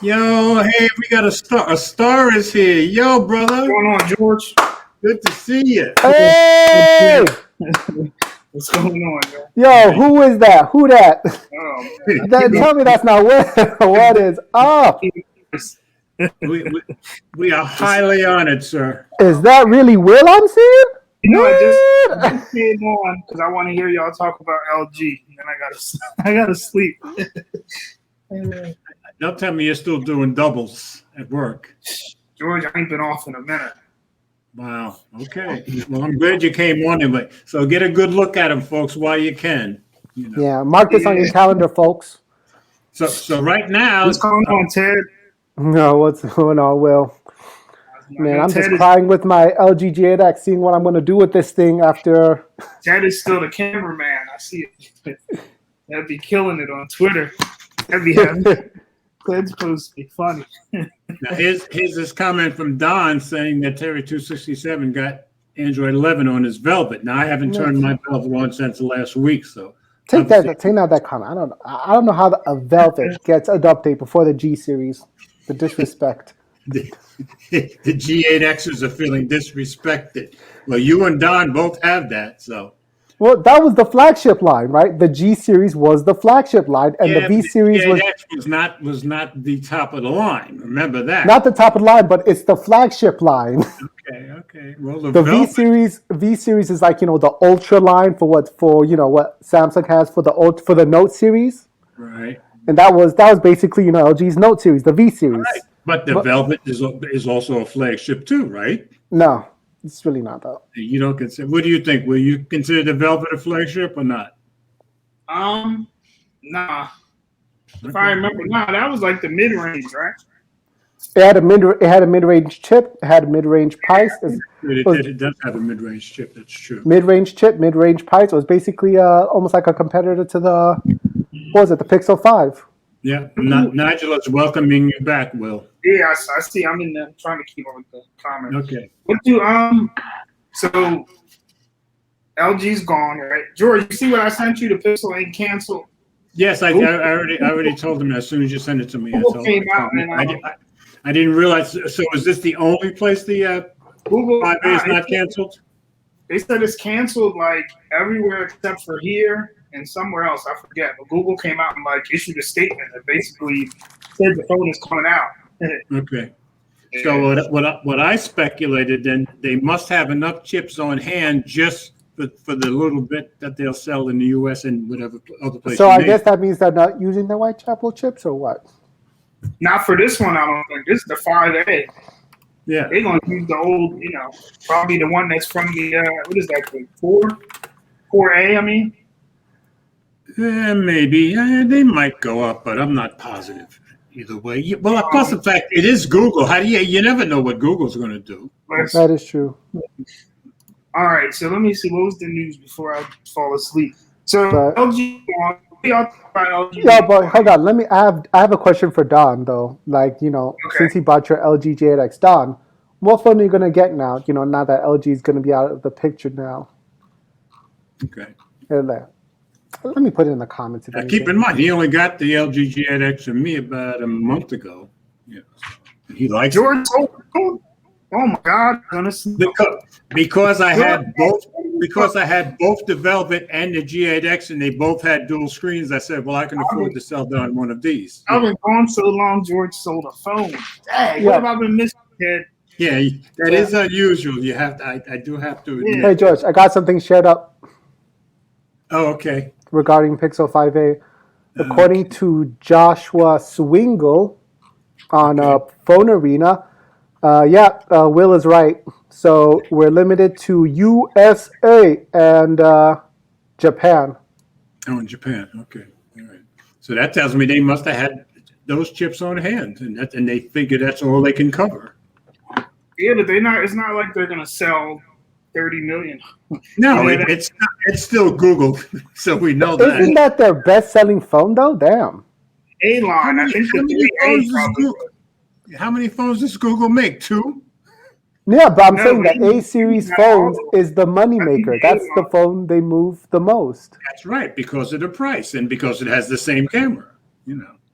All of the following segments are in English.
Yo, hey, we got a star. A star is here. Yo, What's brother. going on, George? Good to see you. Hey! What's going on, man? Yo, who is that? Who that? Um, Tell me that's not what. What is up? We, we, we are highly honored, sir. Is that really Will I'm seeing? I What? just came on because I want to hear y'all talk about LG, and then I gotta sleep. Don't tell me you're still doing doubles at work. George, I ain't been off in a minute. Wow. Okay. Well, I'm glad you came on anyway. So get a good look at them, folks, while you can. You know. Yeah, mark this on your calendar, folks. So right now, What's going on, Ted? No, what's going on, Will? Man, I'm just Ted crying with my LG G8X, seeing what I'm going to do with this thing after. Ted is still the cameraman. I see it. That'd be killing it on Twitter. That'd be Ted's supposed to be funny. now here's this comment from Don saying that Terry 267 got Android 11 on his Velvet. Now I haven't turned my Velvet on since last week, so Take out that comment. I don't know how a Velvet gets an update before the G series. The disrespect. the G8Xers are feeling disrespected. Well, you and Don both have that, so. Well, that was the flagship line, right? The G series was the flagship line, and the V series was not the top of the line. Remember that. Not the top of the line, but it's the flagship line. Okay. Well, the V series is like the ultra line for what Samsung has for the Note series. Right. And that was basically LG's Note series, the V series. Right. But the Velvet is also a flagship too, right? No, it's really not though. You don't consider. What do you think? Will you consider the Velvet a flagship or not? Nah. If I remember, that was like the mid range, right? It had a mid-range chip. It had a mid-range price. It does have a mid-range chip. That's true. Mid-range chip, mid-range price. It was basically almost like a competitor to the the Pixel 5. Yeah, Nigela's welcoming you back, Will. Yeah, I see. I'm in there trying to keep up with the comments. Okay. So LG's gone, right? George, you see what I sent you? The Pixel ain't canceled. Yes, I already told him as soon as you sent it to me. I didn't realize. So is this the only place the Google 5A is not canceled? They said it's canceled like everywhere except for here and somewhere else. I forget. But Google came out and issued a statement that basically said the phone is coming out. Okay. So what I speculated, then they must have enough chips on hand just for the little bit that they'll sell in the U.S. and whatever other places. So I guess that means they're not using the Whitechapel chips or what? Not for this one, I don't think. This is the 5A. Yeah. They're going to use the old, probably the one that's from the, what is that, the 4A, I mean? Maybe. They might go up, but I'm not positive either way. Well, plus the fact it is Google. How do you never know what Google's going to do. That is true. All right, so let me see. What was the news before I fall asleep? So LG, Yeah, but hold on. I have a question for Don though. Since he bought your LG G8X, Don, what phone are you gonna get now? Now that LG is gonna be out of the picture now. Okay. Let me put it in the comments. Keep in mind, he only got the LG G8X from me about a month ago. Yeah, he likes George. Oh my God! Because I had both the Velvet and the G8X, and they both had dual screens. I said, well, I can afford to sell down one of these. I've been gone so long. George sold a phone. Dang, what have I been missing, kid? Yeah, that is unusual. You have to. I do have to admit. Hey, George, I got something shared up. Oh, okay. Regarding Pixel 5a, according to Joshua Swingle on Phone Arena. Will is right. So we're limited to USA and Japan. Oh, in Japan. Okay. All right. So that tells me they must have had those chips on hand, and they figure that's all they can cover. Yeah, but it's not like they're gonna sell 30 million. No, it's still Google, so we know that. Isn't that their best-selling phone though? Damn. A-line. I think how many phones does Google make? 2? Yeah, but I'm saying the A series phones is the moneymaker. That's the phone they move the most. That's right, because of the price and because it has the same camera.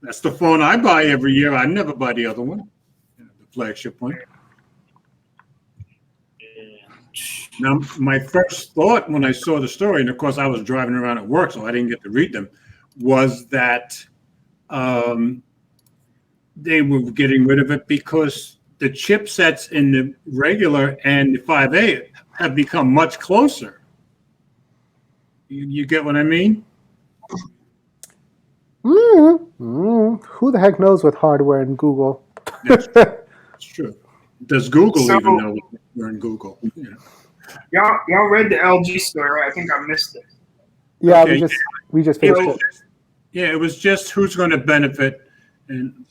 That's the phone I buy every year. I never buy the other one, the flagship one. Now, my first thought when I saw the story, and of course I was driving around at work, so I didn't get to read them, was that they were getting rid of it because the chipsets in the regular and the 5A have become much closer. You get what I mean? Who the heck knows with hardware and Google? That's true. Does Google even know we're in Google? Yeah. Y'all read the LG story, right? I think I missed it. Yeah, okay. we just finished it. Yeah, it was just who's going to benefit. And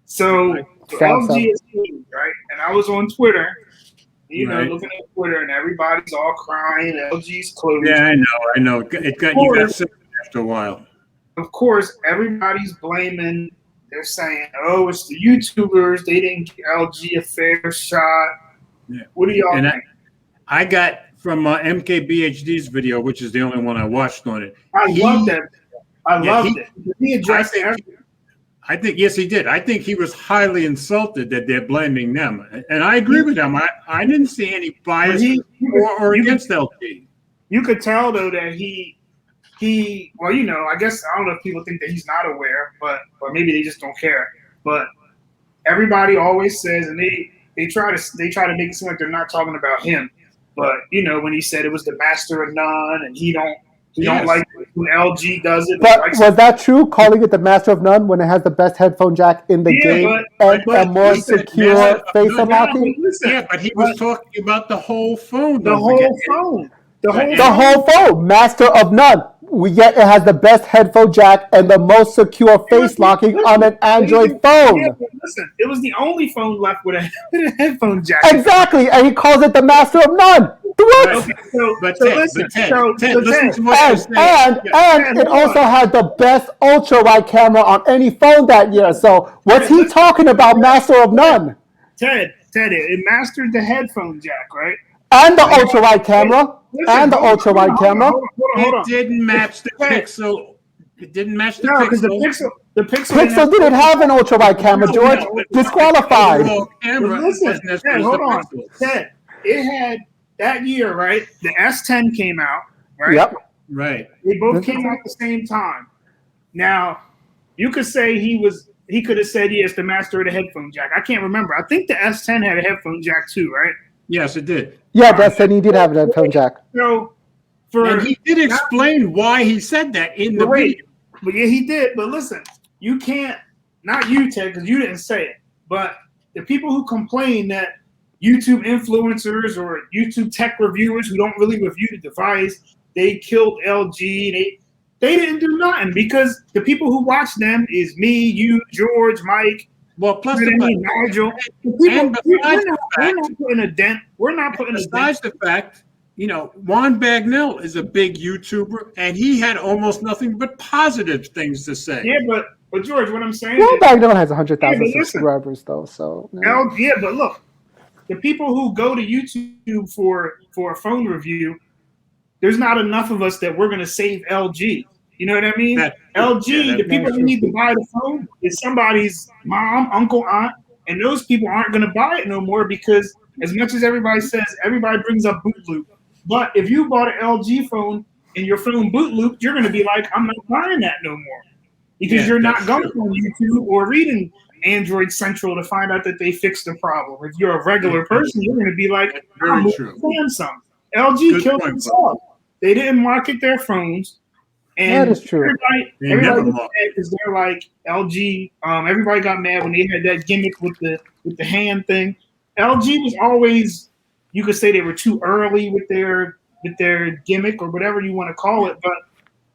so LG is huge, right? And I was on Twitter, looking at Twitter, and everybody's all crying. LG's closed. Yeah, I know. You got sick after a while. Of course, everybody's blaming. They're saying, "Oh, it's the YouTubers. They didn't give LG a fair shot." Yeah. What do y'all think? I got from MKBHD's video, which is the only one I watched on it. I loved that. I loved it. He addressed everything. I think, yes, he did. I think he was highly insulted that they're blaming them. And I agree with him. I didn't see any bias or against LG. You could tell, though, that he well, I guess I don't know if people think that he's not aware, or maybe they just don't care. But everybody always says, and they try to make it seem like they're not talking about him. But when he said it was the master of none, and he don't like when LG does it. But was that true? Calling it the master of none when it has the best headphone jack in the game and more secure face unlocking? Yeah, but he was talking about the whole phone. The whole phone. The whole phone, master of none. Yet it has the best headphone jack and the most secure face locking on an Android phone. Yeah, but listen, it was the only phone left with a headphone jack. Exactly, and he calls it the master of none. What? Okay, listen to what you're saying. And it also had the best ultra-wide camera on any phone that year. So what's he talking about, master of none? Ted, it mastered the headphone jack, right? And the ultra-wide camera. It didn't match the Pixel. It didn't match the Pixel. No, because the Pixel didn't have an ultra-wide camera, George. Disqualified. Listen, Ted, hold on. Ted, it had that year, right? The S10 came out, right? Yep. Right. They both came out at the same time. Now, you could say he could have said, yes, the master of the headphone jack. I can't remember. I think the S10 had a headphone jack too, right? Yes, it did. Yeah, the S10 he did have a headphone jack. And he did explain why he said that in the video. But yeah, he did. But listen, you can't, not you, Ted, because you didn't say it, but the people who complain that YouTube influencers or YouTube tech reviewers who don't really review the device, they killed LG. They didn't do nothing because the people who watch them is me, you, George, Mike. Well, plus Nigel. We're not putting a dent. We're not putting a dent. Besides the fact, Juan Bagnell is a big YouTuber, and he had almost nothing but positive things to say. Yeah, but George, what I'm saying Juan Bagnell has 100,000 subscribers, though. So yeah, but look, the people who go to YouTube for a phone review, there's not enough of us that we're going to save LG. You know what I mean? The people who need to buy the phone is somebody's mom, uncle, aunt, and those people aren't going to buy it no more because as much as everybody says, everybody brings up boot loop. But if you bought an LG phone and your phone boot looped, you're going to be like, I'm not buying that no more. Because you're not going on YouTube or reading Android Central to find out that they fixed the problem. If you're a regular person, you're going to be like, I'm Samsung. LG killed themselves. They didn't market their phones. And that is true. Everybody got mad because they're like LG. Everybody got mad when they had that gimmick with the hand thing. LG was always, you could say they were too early with their gimmick or whatever you want to call it, but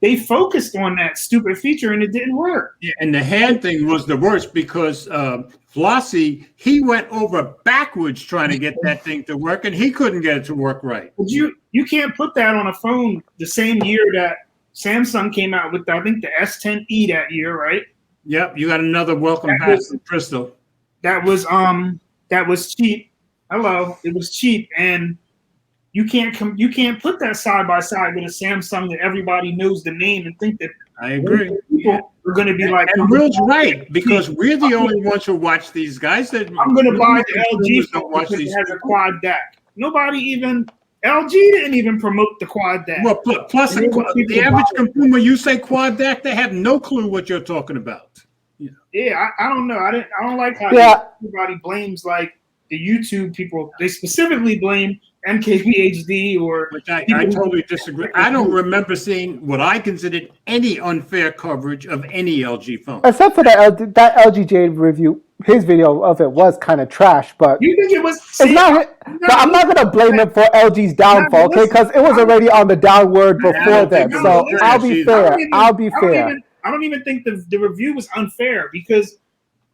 they focused on that stupid feature and it didn't work. Yeah, and the hand thing was the worst because Flossie, he went over backwards trying to get that thing to work, and he couldn't get it to work right. But you can't put that on a phone the same year that Samsung came out with, I think, the S10e that year, right? Yep, you got another welcome back from Crystal. That was cheap. Hello, it was cheap, and you can't put that side by side with a Samsung that everybody knows the name and think that. I agree. are going to be like, and Will's right, because we're the only ones who watch these guys. That I'm going to buy the LG phone because it has a quad DAC. Nobody even, LG didn't even promote the quad DAC. Well, plus the average consumer, you say quad DAC, they have no clue what you're talking about. Yeah, I don't know. I don't like how everybody blames like the YouTube people. They specifically blame MKBHD or. Which I totally disagree. I don't remember seeing what I considered any unfair coverage of any LG phone. Except for that LGJ review. His video of it was kind of trash, but you think it was? It's not. But I'm not gonna blame him for LG's downfall, okay? Because it was already on the downward before then. So I'll be fair. I don't even think the review was unfair because,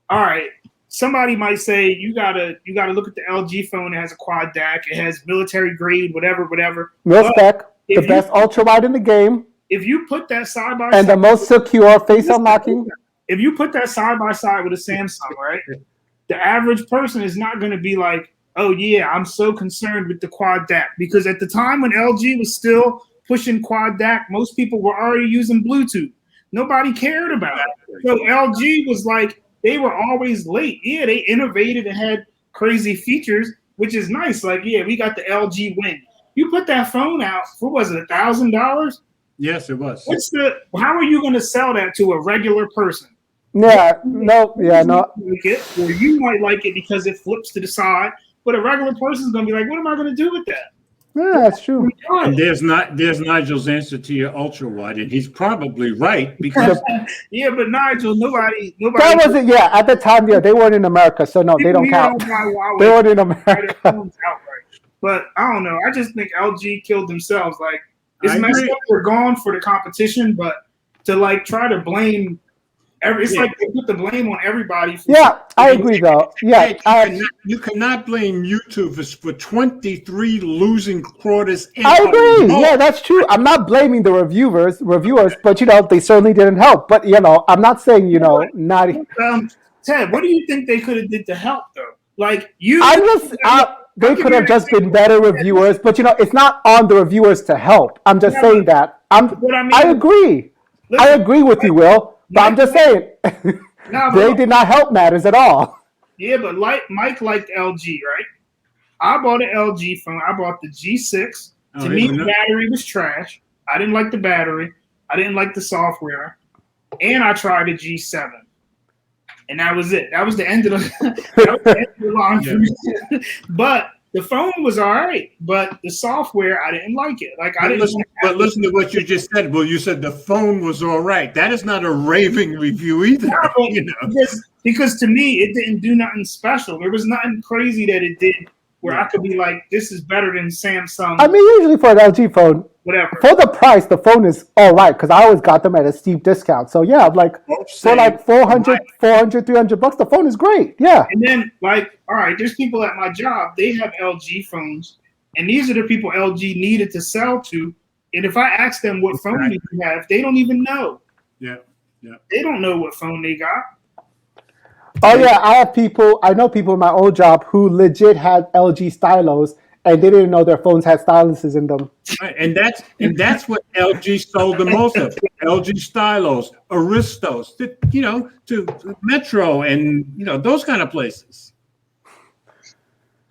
all right, somebody might say you gotta look at the LG phone. It has a quad DAC. It has military grade, whatever. Real spec, the best ultra wide in the game. If you put that side by side, and the most secure face unlocking. If you put that side by side with a Samsung, right, the average person is not going to be like, oh, yeah, I'm so concerned with the quad DAC. Because at the time when LG was still pushing quad DAC, most people were already using Bluetooth. Nobody cared about it. So LG was like, they were always late. Yeah, they innovated and had crazy features, which is nice. Like, yeah, we got the LG win. You put that phone out, what was it, $1,000? Yes, it was. How are you going to sell that to a regular person? Yeah, no. Like it, or you might like it because it flips to the side, but a regular person's gonna be like, "What am I gonna do with that?" Yeah, that's true. And there's Nigel's answer to your ultra wide, and he's probably right because yeah, but Nigel, nobody. That wasn't. Yeah, at the time, yeah, they weren't in America, so no, they don't count. They weren't in America. But I don't know. I just think LG killed themselves. Like it's messed up. They're gone for the competition, but to like try to blame. It's like they put the blame on everybody. I agree though. Yeah, you cannot blame YouTube for 23 losing quarters. I agree. Yeah, that's true. I'm not blaming the reviewers, but they certainly didn't help. But I'm not saying not. Ted, what do you think they could have did to help though? Like they could have just been better reviewers, but it's not on the reviewers to help. I'm just saying that. I agree. I agree with you, Will. But I'm just saying, they did not help matters at all. Yeah, but Mike liked LG, right? I bought an LG phone. I bought the G6. To me, the battery was trash. I didn't like the battery. I didn't like the software. And I tried the G7. And that was it. That was the end of the line for me. But the phone was all right, but the software, I didn't like it. But listen to what you just said. Well, you said the phone was all right. That is not a raving review either. Because to me, it didn't do nothing special. There was nothing crazy that it did where I could be like, this is better than Samsung. I mean, usually for an LG phone, whatever. For the price, the phone is all right because I always got them at a steep discount. So yeah, for like $400, $300, the phone is great. Yeah. And then all right, there's people at my job, they have LG phones, and these are the people LG needed to sell to. And if I ask them what phone you have, they don't even know. Yeah. They don't know what phone they got. Oh yeah, I know people in my old job who legit had LG stylos and they didn't know their phones had styluses in them. And that's what LG sold the most of. LG stylos, Aristos, to Metro and those kind of places.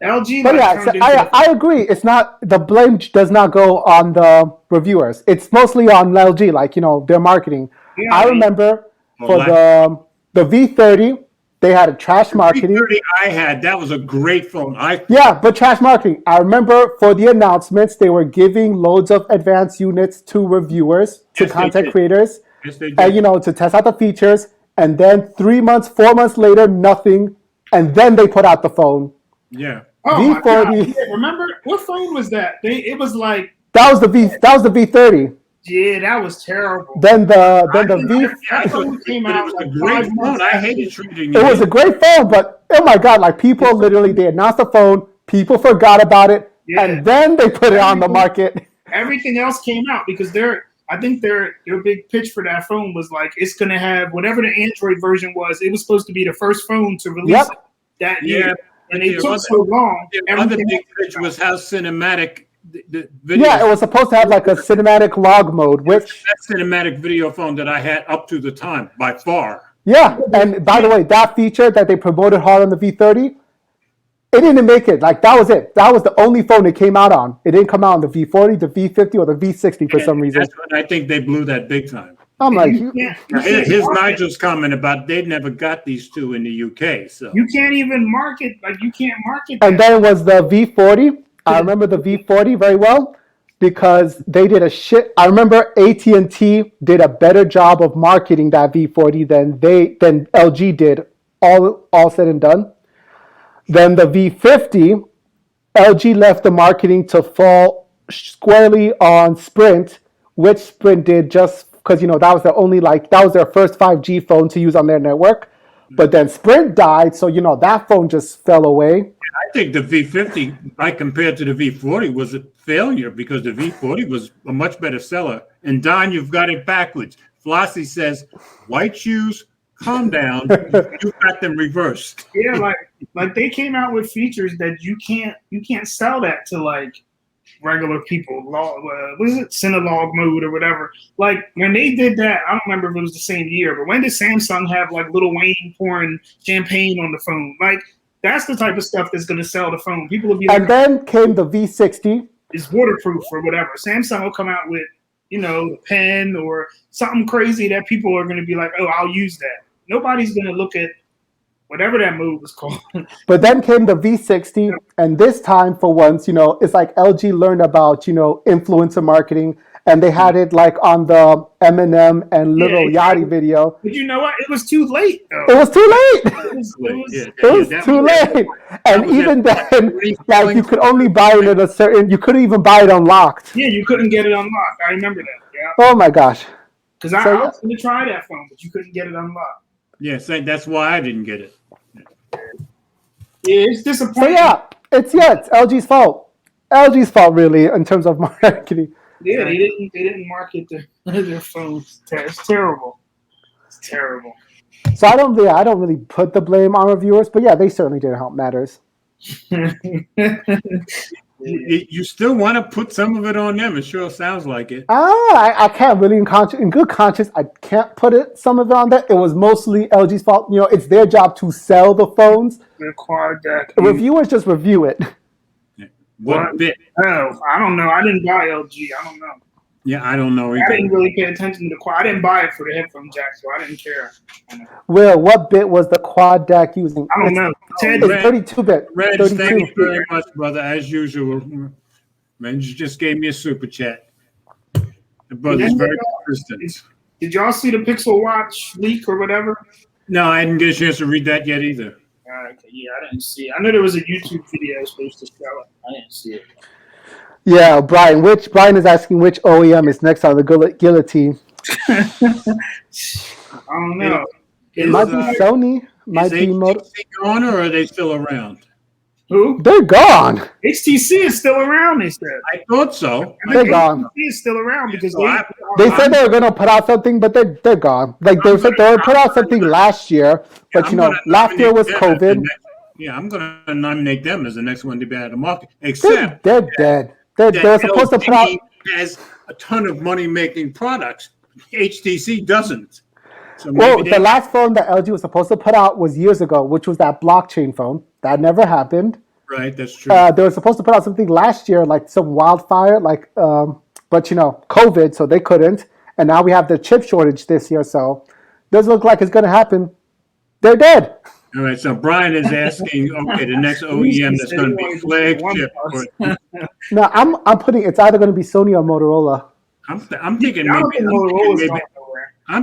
LG. But I agree. It's not, the blame does not go on the reviewers. It's mostly on LG, their marketing. Yeah, I remember for the V30. They had a trash marketing. The I had, that was a great phone. But trash marketing. I remember for the announcements, they were giving loads of advanced units to reviewers, to content creators, and to test out the features. And then 3 months, 4 months later, nothing. And then they put out the phone. Yeah. Oh my God. Yeah, remember what phone was that? It was like that was the V30. Yeah, that was terrible. Then the phone came out like great phone. I hated treating it. It was a great phone, but oh my God, people literally, they announced the phone, people forgot about it, and then they put it on the market. Everything else came out because I think their big pitch for that phone was like, it's gonna have whatever the Android version was. It was supposed to be the first phone to release that year, and they took so long. The other big pitch was how cinematic the video. Yeah, it was supposed to have like a cinematic log mode, which that cinematic video phone that I had up to the time by far. Yeah, and by the way, that feature that they promoted hard on the V30, it didn't make it. Like, that was it. That was the only phone it came out on. It didn't come out on the V40, the V50, or the V60 for some reason. That's when I think they blew that big time. I'm like, here's Nigel's comment about they never got these two in the UK. So you can't even market, like you can't market. And then it was the V40. I remember the V40 very well because they did a shit. I remember AT&T did a better job of marketing that V40 than LG did. All said and done. Then the V50, LG left the marketing to fall squarely on Sprint, which Sprint did just because, that was that was their first 5G phone to use on their network. But then Sprint died, so, that phone just fell away. I think the V50, compared to the V40, was a failure because the V40 was a much better seller. And Don, you've got it backwards. Flossie says, white shoes, calm down. You got them reversed. Yeah, like they came out with features that you can't sell that to like regular people. What is it? Cinelog mode or whatever. Like when they did that, I don't remember if it was the same year, but when did Samsung have like Lil Wayne pouring champagne on the phone? Like that's the type of stuff that's going to sell the phone. People will be like, and then came the V60. It's waterproof or whatever. Samsung will come out with, the pen or something crazy that people are going to be like, oh, I'll use that. Nobody's going to look at whatever that move was called. But then came the V60, and this time for once, it's like LG learned about, influencer marketing, and they had it like on the Eminem and Lil Yachty video. But you know what? It was too late, though. It was too late. It was too late. And even then, like you could only buy it at a certain. You couldn't even buy it unlocked. Yeah, you couldn't get it unlocked. I remember that. Yeah. Oh my gosh. Because I was going to try that phone, but you couldn't get it unlocked. Yes, that's why I didn't get it. Yeah, it's disappointing. So it's LG's fault. LG's fault, really, in terms of marketing. Yeah, they didn't market their phones. It's terrible. It's terrible. So I don't really put the blame on reviewers, but yeah, they certainly didn't help matters. You still want to put some of it on them. It sure sounds like it. I can't really, in good conscience, I can't put some of it on that. It was mostly LG's fault. It's their job to sell the phones. Reviewers just review it. What bit? Oh, I don't know. I didn't buy LG. I don't know. Yeah, I don't know either. I didn't really pay attention to the quad. I didn't buy it for the headphone jack, so I didn't care. Will, what bit was the quad DAC using? I don't know. It's 32-bit. Reg, thank you very much, brother, as usual. Man, you just gave me a super chat. The brother's very persistent. Did y'all see the Pixel Watch leak or whatever? No, I didn't get a chance to read that yet either. Okay, yeah, I didn't see it. I know there was a YouTube video supposed to show it. I didn't see it. Yeah, Brian is asking which OEM is next on the guillotine. I don't know. It might be Sony. Might be HTC gone or are they still around? Who? They're gone. HTC is still around, they said. I thought so. They're gone. HTC is still around because they said they were going to put out something, but they're gone. Like they said they would put out something last year, but last year was COVID. I'm going to nominate them as the next one to be out of the market. Except they're dead. They were supposed to put out. Has a ton of money making products. HTC doesn't. So the last phone that LG was supposed to put out was years ago, which was that blockchain phone. That never happened. Right, that's true. They were supposed to put out something last year, like some wildfire, but COVID, so they couldn't. And now we have the chip shortage this year, so doesn't look like it's going to happen. They're dead. All right, so Brian is asking, the next OEM that's going to be flagship. No, I'm putting it's either going to be Sony or Motorola. I'm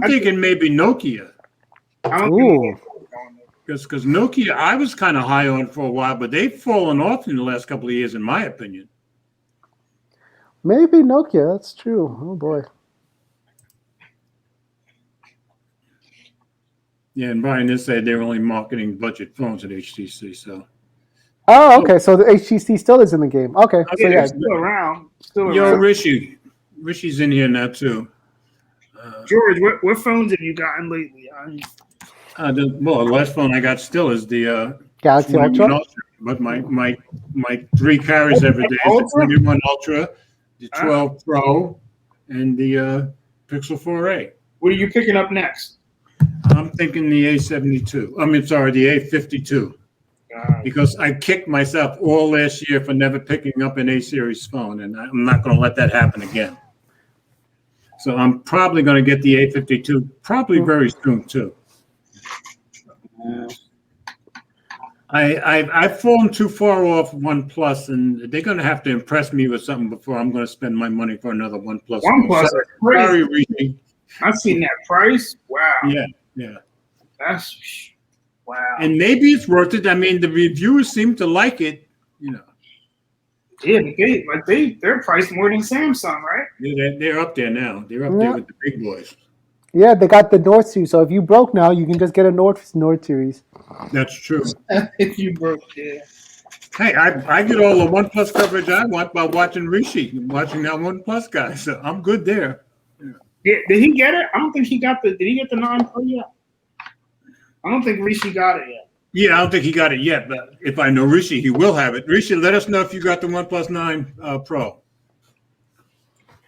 thinking maybe Nokia. Ooh. Because Nokia, I was kind of high on for a while, but they've fallen off in the last couple of years, in my opinion. Maybe Nokia. That's true. Oh boy. Yeah, and Brian did say they're only marketing budget phones at HTC. So. Oh, okay. So the HTC still is in the game. Okay. So yeah, still around. Yo, Rishi's in here now too. George, what phones have you gotten lately? The last phone I got still is the Galaxy Ultra. but my 3 carries every day is the 21 Ultra, the 12 Pro, and the Pixel 4a. What are you picking up next? I'm thinking the A72. I mean, sorry, the A52. Because I kicked myself all last year for never picking up an A-series phone, and I'm not going to let that happen again. So I'm probably going to get the A52 probably very soon too. I've fallen too far off OnePlus, and they're going to have to impress me with something before I'm going to spend my money for another OnePlus. OnePlus, sorry, Rishi. I've seen that price. Wow. Yeah. That's wow. And maybe it's worth it. I mean, the reviewers seem to like it. Yeah, they're priced more than Samsung, right? Yeah, they're up there now. They're up there with the big boys. Yeah, they got the North Series. So if you broke now, you can just get a North Series. That's true. If you broke, yeah. Hey, I get all the OnePlus coverage I want by watching Rishi, watching that OnePlus guy. So I'm good there. Yeah, did he get it? I don't think he got the. Did he get the 9 Pro yet? I don't think Rishi got it yet. Yeah, I don't think he got it yet, but if I know Rishi, he will have it. Rishi, let us know if you got the OnePlus 9 Pro.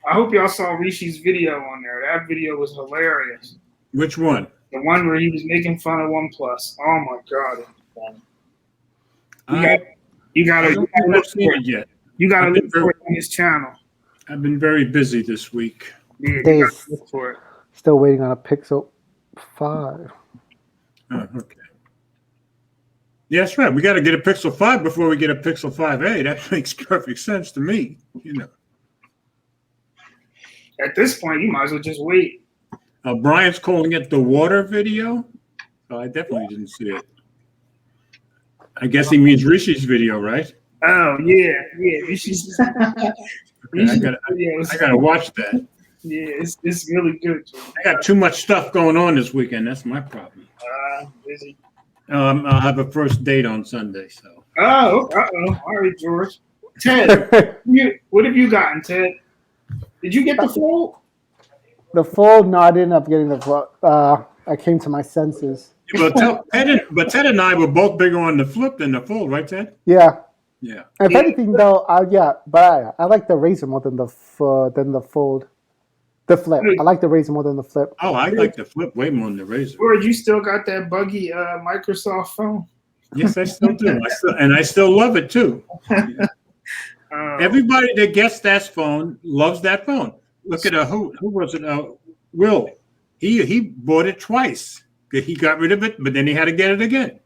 I hope y'all saw Rishi's video on there. That video was hilarious. Which one? The one where he was making fun of OnePlus. Oh my god! You gotta look for it on his channel. I've been very busy this week. Yeah, you gotta look for it. Still waiting on a Pixel 5. Oh, okay. Yeah, that's right. We got to get a Pixel 5 before we get a Pixel 5a. That makes perfect sense to me. At this point, you might as well just wait. Brian's calling it the water video. Oh, I definitely didn't see it. I guess he means Rishi's video, right? Oh yeah, Rishi's. Okay, I gotta watch that. Yeah, it's really good. I got too much stuff going on this weekend. That's my problem. Busy. I'll have a first date on Sunday. So. Oh, all right, George. Ted, what have you gotten, Ted? Did you get the Fold? The Fold? No, I didn't end up getting the Fold. I came to my senses. But Ted and I were both bigger on the Flip than the Fold, right, Ted? Yeah. Yeah. If anything, though, but I like the Razr more than the Fold. The Flip. I like the Razr more than the Flip. Oh, I like the Flip way more than the Razr. Or you still got that buggy Microsoft phone? Yes, I still do. I still love it too. Yeah. Everybody that gets that phone loves that phone. Look at who was it? Will. He bought it twice. He got rid of it, but then he had to get it again.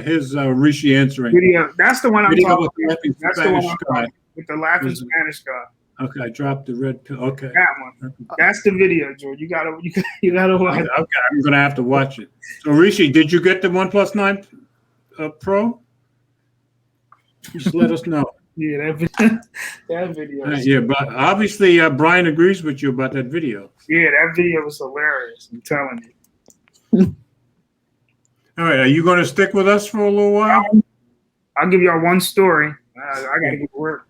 His Rishi answering video. That's the one I'm talking about. That's the one I'm talking about. With the laughing Spanish guy. Okay, I dropped the red pill. Okay, that one. That's the video, George. You gotta watch. Okay, I'm gonna have to watch it. So Rishi, did you get the OnePlus 9 Pro? Just let us know. Yeah, that video. Yeah, but obviously Brian agrees with you about that video. Yeah, that video was hilarious. I'm telling you. All right, are you going to stick with us for a little while? I'll give y'all one story. I gotta get to work.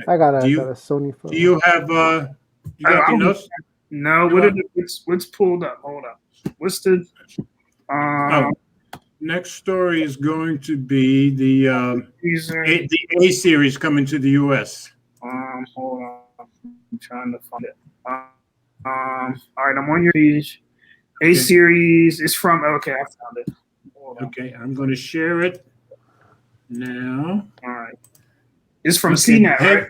I got a Sony phone. Do you have you got the notes? No, what's pulled up? Hold up. What's the next story is going to be the A series coming to the US. Hold on. I'm trying to find it. All right, I'm on your page. A series is from I found it. Okay, I'm going to share it now. All right. It's from CNET, right?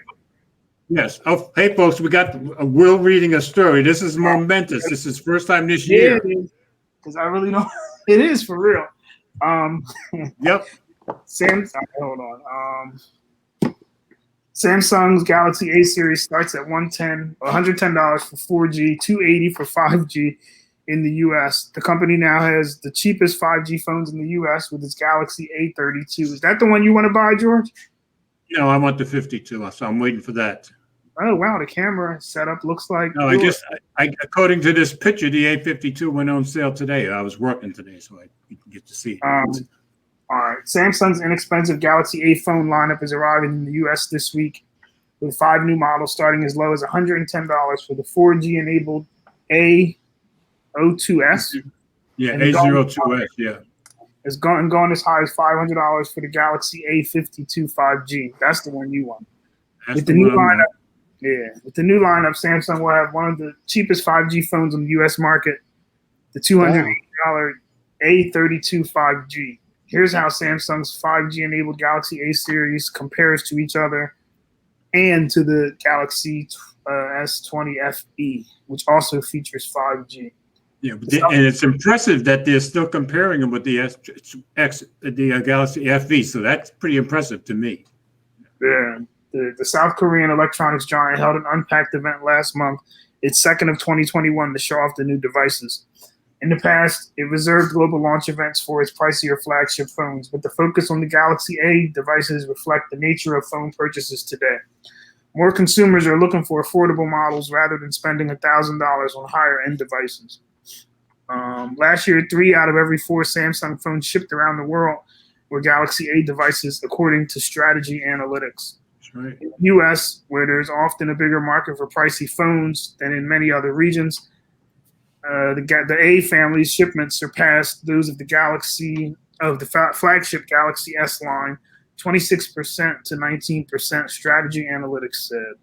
Yes. Oh, hey, folks, we got Will reading a story. This is momentous. This is first time this year. Because I really don't. It is for real. Yep. Samsung. Hold on. Samsung's Galaxy A series starts at $110 for 4G, $280 for 5G in the US. The company now has the cheapest 5G phones in the US with its Galaxy A32. Is that the one you want to buy, George? No, I want the 52, so I'm waiting for that. Oh, wow, the camera setup looks like... No, according to this picture, the A52 went on sale today. I was working today, so I didn't get to see it. All right. Samsung's inexpensive Galaxy A phone lineup is arriving in the U.S. this week with 5 new models starting as low as $110 for the 4G-enabled A02s. Yeah, A02s, yeah. It's gone as high as $500 for the Galaxy A52 5G. That's the one you want. With the new lineup, Samsung will have one of the cheapest 5G phones on the U.S. market, the $280 A32 5G. Here's how Samsung's 5G-enabled Galaxy A series compares to each other and to the Galaxy S20 FE, which also features 5G. Yeah, and it's impressive that they're still comparing them with the Galaxy FE. So that's pretty impressive to me. Yeah, the South Korean electronics giant held an unpacked event last month, its second of 2021, to show off the new devices. In the past, it reserved global launch events for its pricier flagship phones, but the focus on the Galaxy A devices reflect the nature of phone purchases today. More consumers are looking for affordable models rather than spending $1,000 on higher-end devices. Last year, 3 out of every 4 Samsung phones shipped around the world were Galaxy A devices, according to Strategy Analytics. That's right. In the U.S., where there's often a bigger market for pricey phones than in many other regions, the A family's shipments surpassed those of the flagship Galaxy S line, 26% to 19%, Strategy Analytics said.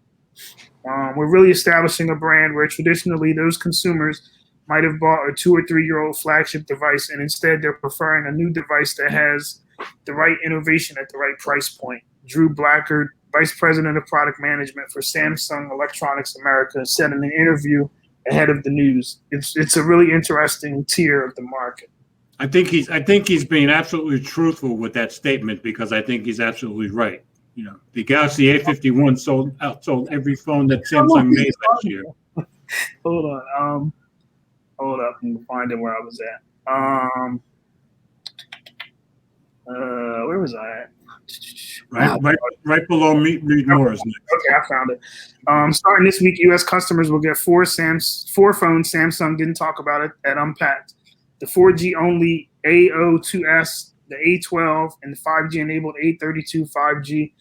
We're really establishing a brand where traditionally those consumers might have bought a 2 or 3 year old flagship device, and instead they're preferring a new device that has the right innovation at the right price point. Drew Blackard, Vice President of Product Management for Samsung Electronics America, said in an interview ahead of the news. It's a really interesting tier of the market. I think he's being absolutely truthful with that statement, because I think he's absolutely right. You know, the Galaxy A51 outsold every phone that Samsung made last year. Hold up, I'm gonna find it where I was at. Where was I at? Right below Read More is next. Okay, I found it. Starting this week, U.S. customers will get 4 phones Samsung didn't talk about it at Unpacked. The 4G only A02s, the A12, and the 5G enabled A32 5G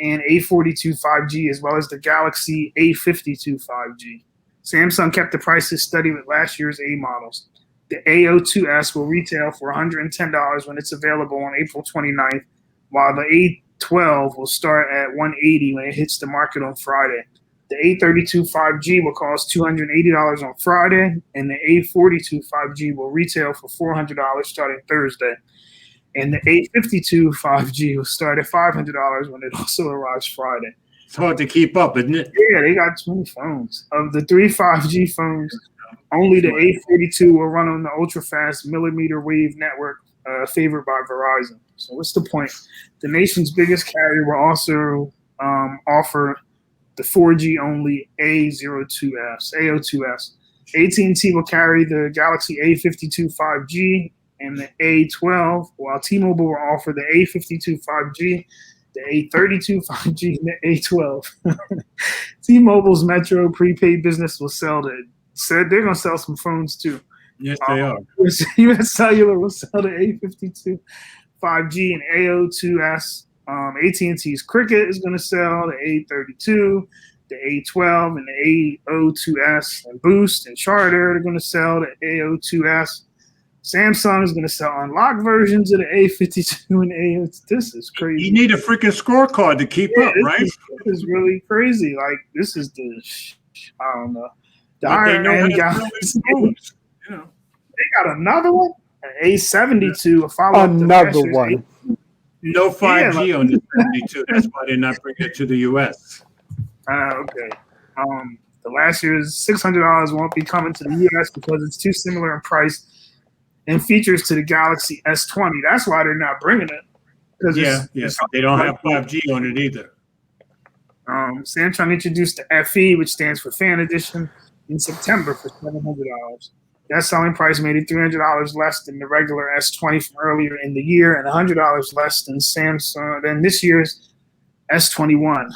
and A42 5G, as well as the Galaxy A52 5G. Samsung kept the prices steady with last year's A models. The A02s will retail for $110 when it's available on April 29th, while the A12 will start at $180 when it hits the market on Friday. The A32 5G will cost $280 on Friday, and the A42 5G will retail for $400 starting Thursday. And the A52 5G will start at $500 when it also arrives Friday. It's hard to keep up, isn't it? Yeah, they got 20 phones. Of the 3 5G phones, only the A42 will run on the ultra-fast millimeter wave network favored by Verizon. So what's the point? The nation's biggest carrier will also offer the 4G only A02s. AT&T will carry the Galaxy A52 5G and the A12, while T-Mobile will offer the A52 5G, the A32 5G, and the A12. T-Mobile's Metro prepaid business said they're going to sell some phones too. Yes, they are. US Cellular will sell the A52 5G and A02s. AT&T's Cricket is going to sell the A32, the A12, and the A02s. And Boost and Charter are going to sell the A02s. Samsung is going to sell unlocked versions of the A52 and A02. This is crazy. You need a freaking scorecard to keep up, right? This is really crazy. Like, this is I don't know. The higher end guys, they got another one, an A72, a follow-up. Another one. No 5G on the 72. That's why they're not bringing it to the U.S. Okay. The last year's $600 won't be coming to the U.S. because it's too similar in price and features to the Galaxy S20. That's why they're not bringing it. Yes. They don't have 5G on it either. Samsung introduced the FE, which stands for Fan Edition, in September for $700. That selling price made it $300 less than the regular S20 from earlier in the year, and $100 less than this year's S21.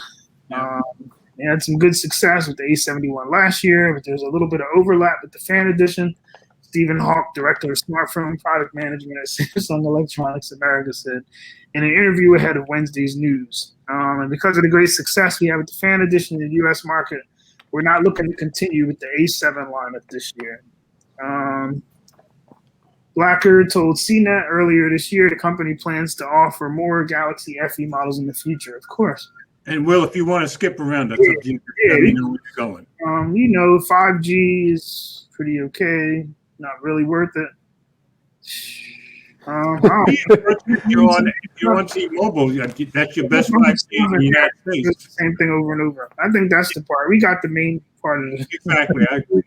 They had some good success with the A71 last year, but there's a little bit of overlap with the Fan Edition. Stephen Hawk, Director of Smartphone Product Management at Samsung Electronics America, said in an interview ahead of Wednesday's news. And because of the great success we have with the Fan Edition in the U.S. market, we're not looking to continue with the A7 lineup this year. Blacker told CNET earlier this year the company plans to offer more Galaxy FE models in the future. Of course. And Will, if you want to skip around, that's up to you. Let me know where you're going. 5G is pretty okay. Not really worth it. If you're on T-Mobile, that's your best 5G in the United States. Same thing over and over. I think that's the part. We got the main part of it. Exactly. I agree.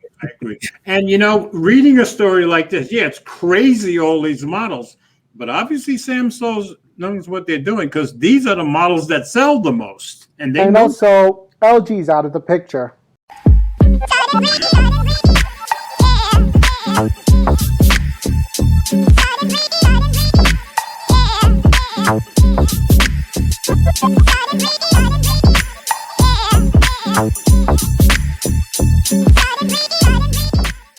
And, reading a story like this, it's crazy, all these models. But obviously Samsung knows what they're doing because these are the models that sell the most. And also, LG's out of the picture.